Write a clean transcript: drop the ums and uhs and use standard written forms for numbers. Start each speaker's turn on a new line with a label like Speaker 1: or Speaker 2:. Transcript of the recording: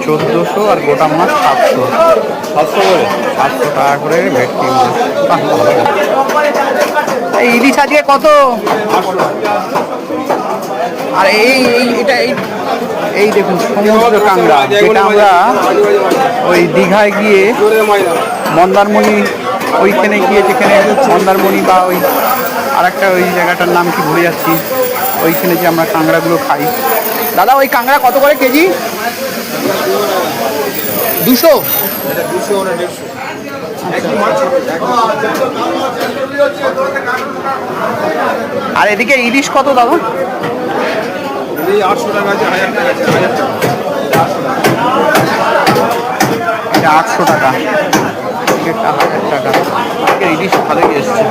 Speaker 1: চোদ্দোশো আর গোটা মাছ 700 টাকা করে ভেটকি মাছ। এই ইলিশ আজকে কত? আর এই দেখুন সমুদ্র কাঁকড়া, যেটা আমরা ওই দীঘায় গিয়ে মন্দারমণি ওইখানে গিয়ে, যেখানে মন্দারমণি বা ওই আর একটা ওই জায়গাটার নাম কি ভুলে যাচ্ছি, ওইখানে যে আমরা কাঁকড়াগুলো খাই। দাদা ওই কাঁকড়া কত করে কেজি? 200? আর এদিকে ইলিশ কত দাদা?
Speaker 2: 800 টাকা আছে, 1000 টাকা আছে, 1000 টাকা।
Speaker 1: এটা 800 টাকা, 1000 টাকা। ইলিশ ভালোই এসছে।